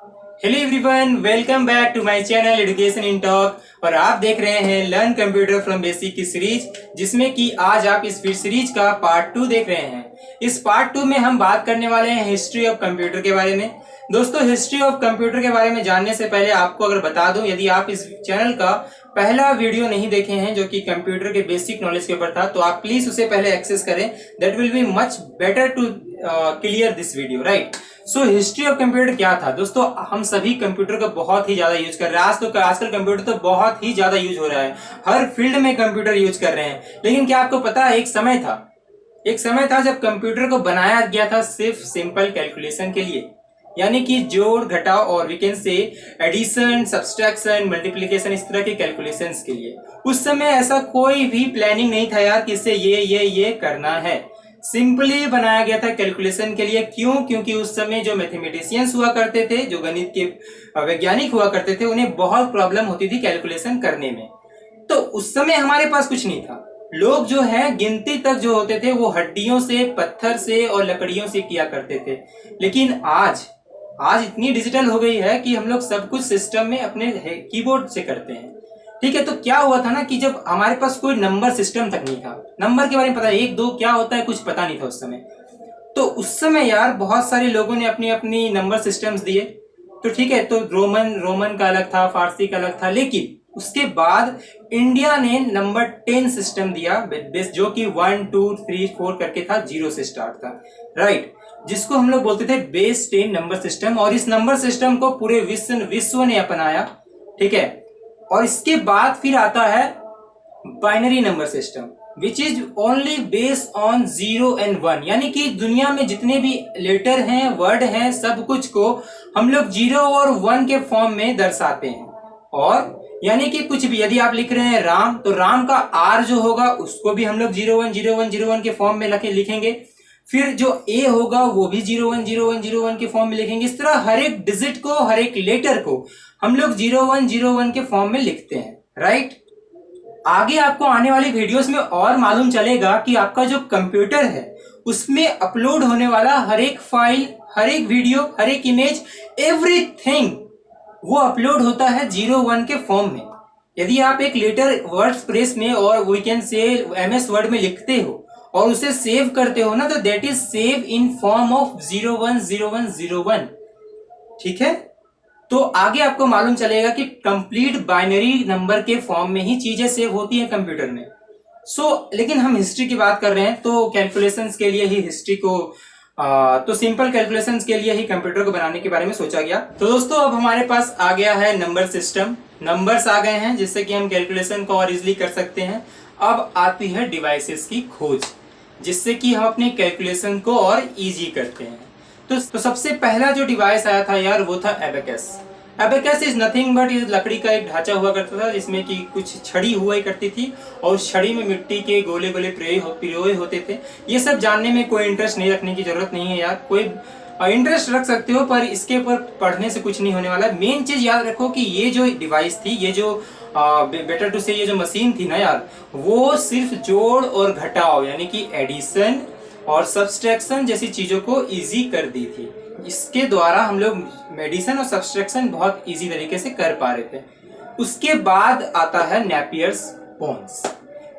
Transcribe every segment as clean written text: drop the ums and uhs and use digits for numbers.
Hello everyone, welcome back to my channel education in talk. और आप देख रहे हैं लर्न कंप्यूटर फ्रॉम बेसिक की सीरीज, जिसमें कि आज आप इस सीरीज का पार्ट 2 देख रहे हैं। इस पार्ट 2 में हम बात करने वाले हैं हिस्ट्री ऑफ कंप्यूटर के बारे में। दोस्तों, हिस्ट्री ऑफ कंप्यूटर के बारे में जानने से पहले आपको अगर बता दूं, यदि आप इस चैनल का पहला वीडियो नहीं देखे हैं जो कि कंप्यूटर के बेसिक नॉलेज के ऊपर था, तो आप प्लीज उसे पहले एक्सेस करें। That will be much better to clear this video, right. So history of computer क्या था दोस्तों? हम सभी कंप्यूटर का बहुत ही ज्यादा यूज कर रहे हैं। आजकल कंप्यूटर तो बहुत ही ज्यादा यूज हो रहा है, हर फील्ड में कंप्यूटर यूज कर रहे हैं। लेकिन क्या आपको पता है, एक समय था जब कंप्यूटर को बनाया गया था सिर्फ सिंपल कैलकुलेशन के लिए, यानी कि जोड़ घटाव और we can say addition, subtraction, multiplication, इस तरह के कैलकुलेशंस के लिए। उस समय ऐसा कोई भी प्लानिंग नहीं था यार कि इससे ये करना है। सिंपली बनाया गया था कैलकुलेशन के लिए। क्यों? क्योंकि उस समय जो मैथमेटिशियंस हुआ करते थे, जो गणित के वैज्ञानिक हुआ करते थे, उन्हें बहुत प्रॉब्लम होती थी कैलकुलेशन करने में। तो उस समय हमारे पास कुछ नहीं था। लोग जो है गिनती तक जो होते थे वो हड्डियों से, पत्थर से और लकड़ियों से किया करते थे। लेकिन आज इतनी डिजिटल हो गई है कि हम लोग सब कुछ सिस्टम में अपने कीबोर्ड से करते हैं। ठीक है, तो क्या हुआ था ना कि जब हमारे पास कोई नंबर सिस्टम तक नहीं था, नंबर के बारे में पता, 1 2 क्या होता है कुछ पता नहीं था उस समय। तो उस समय यार बहुत सारे लोगों ने अपनी अपनी नंबर सिस्टम्स दिए। तो ठीक है, तो रोमन का अलग था, फारसी का अलग था। लेकिन उसके बाद इंडिया ने नंबर 10 सिस्टम दिया, जो कि 1 2 3 4 करके था, 0 से स्टार्ट था, राइट। जिसको हम लोग बोलते थे बेस 10 नंबर सिस्टम। और इस नंबर सिस्टम को पूरे विश्व ने अपनाया, ठीक है। और इसके बाद फिर आता है binary number system, which is only based on 0 and 1, यानी कि दुनिया में जितने भी लेटर हैं, वर्ड हैं, सब कुछ को हम लोग 0 और 1 के फॉर्म में दर्शाते हैं। और यानी कि कुछ भी, यदि आप लिख रहे हैं राम, तो राम का आर जो होगा उसको भी हम लोग 010101 के फॉर्म में लिखेंगे। फिर जो ए होगा वो भी 010101 के फॉर्म में लिखेंगे। इस तरह हर एक डिजिट को, हर एक लेटर को हम लोग 0101 के फॉर्म में लिखते हैं, राइट। आगे आपको आने वाली वीडियोस में और मालूम चलेगा कि आपका जो कंप्यूटर है उसमें अपलोड होने वाला हर एक फाइल, हर एक वीडियो, हर एक इमेज, एवरीथिंग वो अपलोड होता है 01 के फॉर्म में। यदि आप एक लेटर वर्डप्रेस में और we can say MS word में लिखते हो और उसे सेव करते हो ना, तो that is save in form of 010101, ठीक है। तो आगे आपको मालूम चलेगा कि कंप्लीट बाइनरी नंबर के फॉर्म में ही चीजें सेव होती हैं कंप्यूटर में। लेकिन हम हिस्ट्री की बात कर रहे हैं, तो कैलकुलेशंस के लिए ही हिस्ट्री को तो सिंपल कैलकुलेशंस के लिए ही कंप्यूटर को बनाने के बारे में सोचा गया। तो दोस्तों, अब हमारे पास आ गया है नंबर सिस्टम, नंबर्स आ गए हैं जिससे कि हम कैलकुलेशन को और इजिली कर सकते हैं। अब आती है डिवाइसेस की खोज, जिससे कि हम अपने कैलकुलेशन को और इजी करते हैं। तो सबसे पहला जो डिवाइस आया था यार, वो था abacus. Abacus is nothing but is लकड़ी का एक ढांचा हुआ करता था, जिसमें कि कुछ छड़ी हुआ करती थी और उस छड़ी में मिट्टी के गोले गोले पिरोए होते थे। ये सब जानने में कोई इंटरेस्ट नहीं रखने की जरूरत नहीं है यार। कोई इंटरेस्ट रख सकते हो पर इसके ऊपर पढ़ने से कुछ नहीं होने वाला। मेन चीज याद रखो कि ये जो डिवाइस थी, ये जो बेटर टू से ये जो मशीन थी ना यार, वो सिर्फ जोड़ और घटाव, यानी कि एडिशन और सब्सट्रैक्शन जैसी चीजों को इजी कर दी थी। इसके द्वारा हम लोग एडिशन और सब्सट्रैक्शन बहुत इजी तरीके से कर पा रहे थे। उसके बाद आता है नेपियर्स बोन्स।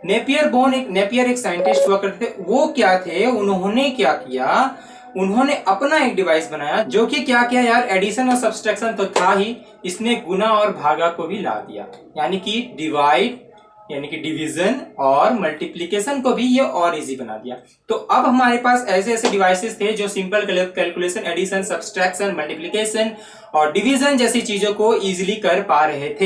नेपियर एक साइंटिस्ट हुआ करते थे। वो क्या थे, उन्होंने क्या किया, उन्होंने अपना एक डिवाइस बनाया जो कि क्या किया यार, एडिशन और सब्सट्रैक्शन तो था ही, इसने गुना और भागा को भी ला दिया, यानी कि डिवाइड, यानी कि डिवीजन और मल्टीप्लिकेशन को भी ये और इजी बना दिया। तो अब हमारे पास ऐसे ऐसे डिवाइसेस थे जो simple calculation, addition, subtraction, multiplication और डिवीजन जैसी चीजों को इजीली कर पा रहे थे।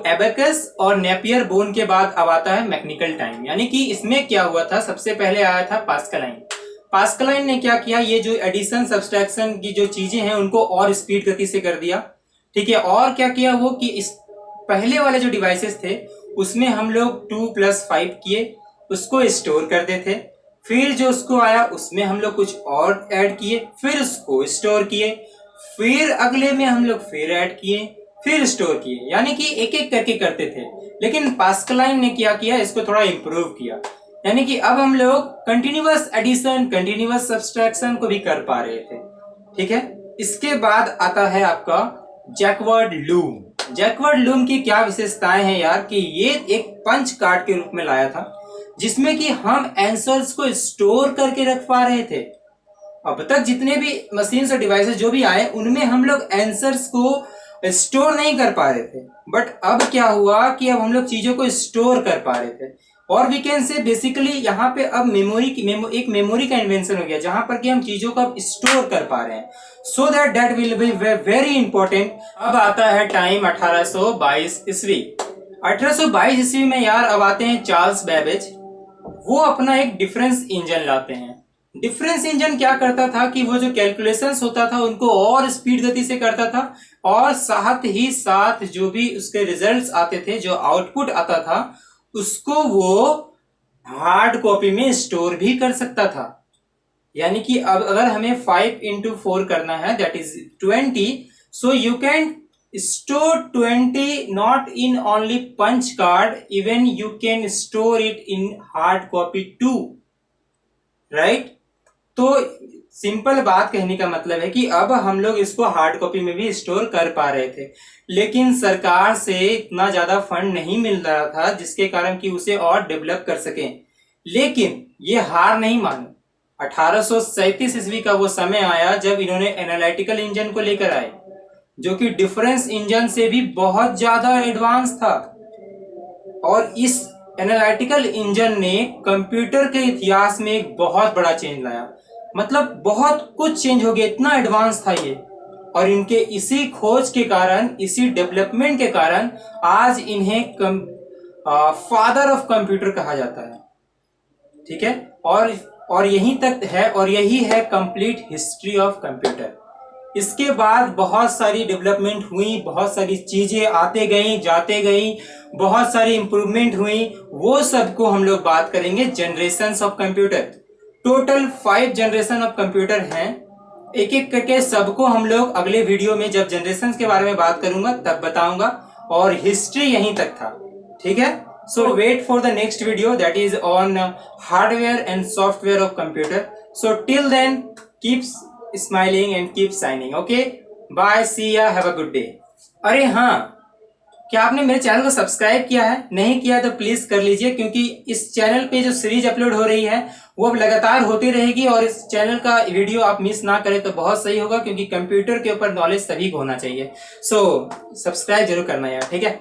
एबेकस और नेपियर बोन के बाद अब आता है मैकेनिकल टाइम, यानी कि इसमें क्या हुआ था, सबसे पहले आया था पास्कलाइन। पास्कलाइन ने क्या किया, ये जो एडिशन सब्सट्रैक्शन की जो चीजें हैं उनको और स्पीड गति से कर दिया, ठीक है। और क्या किया वो कि इस पहले वाले जो डिवाइसेस थे उसमें हम लोग 2 + 5 किए, उसको स्टोर करते थे। फिर जो उसको आया उसमें हम लोग कुछ और ऐड किए, फिर उसको स्टोर किए, फिर अगले में हम लोग फिर ऐड किए, फिर स्टोर किए, यानी कि एक एक करके करते थे। लेकिन पास्कलाइन ने क्या किया, इसको थोड़ा इंप्रूव किया, यानी कि अब हम लोग कंटिन्यूअस एडिशन, कंटिन्यूअस सब्सट्रैक्शन को भी कर पा रहे थे, ठीक है। इसके बाद आता है आपका जैकवर्ड लूम। जैकवर्ड लूम की क्या विशेषताएं हैं यार कि ये एक पंच कार्ड के रूप में लाया था जिसमें कि हम आंसर्स को स्टोर करके रख पा रहे थे। अब तक जितने भी मशीन्स और डिवाइसेस जो भी आए उनमें हम लोग आंसर्स को स्टोर नहीं कर पा रहे थे, बट अब क्या हुआ कि अब हम लोग चीजों को स्टोर कर पा रहे थे। और वी कैन से बेसिकली यहाँ पे अब एक मेमोरी का इन्वेंशन हो गया जहां पर कि हम चीजों को अब स्टोर कर पा रहे हैं, so that will be very important. अब आता है टाइम 1822 ईस्वी। 1822 ईस्वी में यार अब आते हैं चार्ल्स बेबेज। वो अपना एक डिफरेंस इंजन लाते हैं। डिफरेंस इंजन क्या करता था कि वो जो कैलकुलेशंस होता था उनको और स्पीड गति से करता था, और साथ ही साथ जो भी उसके रिजल्ट्स आते थे, जो आउटपुट आता था, उसको वो हार्ड कॉपी में स्टोर भी कर सकता था। यानी कि अब अगर हमें 5 into 4 करना है, that is 20, so you can store 20 not in only punch card, even you can store it in hard copy too, right? तो सिंपल बात कहने का मतलब है कि अब हम लोग इसको हार्ड कॉपी में भी स्टोर कर पा रहे थे, लेकिन सरकार से इतना ज्यादा फंड नहीं मिल रहा था जिसके कारण कि उसे और डेवलप कर सकें। लेकिन ये हार नहीं मानी। 1837 ईस्वी का वो समय आया जब इन्होंने एनालिटिकल इंजन को लेकर आए, जो कि डिफरेंस इंजन से भी बहुत ज्यादा एडवांस था। और इस एनालिटिकल इंजन ने कंप्यूटर के इतिहास में एक बहुत बड़ा चेंज लाया। मतलब बहुत कुछ चेंज हो गया, इतना एडवांस था ये। और इनके इसी खोज के कारण, इसी डेवलपमेंट के कारण आज इन्हें फादर ऑफ कंप्यूटर कहा जाता है। ठीक है, और यहीं तक है, और यही है कंप्लीट हिस्ट्री ऑफ कंप्यूटर। इसके बाद बहुत सारी डेवलपमेंट हुई, बहुत सारी चीजें आते गई जाते गई, बहुत सारी इंप्रूवमेंट हुई। वो सबको हम लोग बात करेंगे generations of computer. Total 5 generation of computer हैं। एक एक करके सबको हम लोग अगले वीडियो में जब जनरेशंस के बारे में बात करूंगा तब बताऊंगा, और हिस्ट्री यहीं तक था। ठीक है, so wait for the next video that is on hardware and software of computer. So till then keep smiling and keep shining. Okay, bye, see ya, have a good day. अरे हाँ, क्या आपने मेरे चैनल को subscribe किया है? नहीं किया तो प्लीज कर लीजिए, क्योंकि इस चैनल पे जो सीरीज अपलोड हो रही है वो अब लगातार होती रहेगी, और इस चैनल का वीडियो आप मिस ना करें तो बहुत सही होगा, क्योंकि कंप्यूटर के ऊपर नॉलेज सभी को होना चाहिए। सो सब्सक्राइब जरूर करना यार, ठीक है।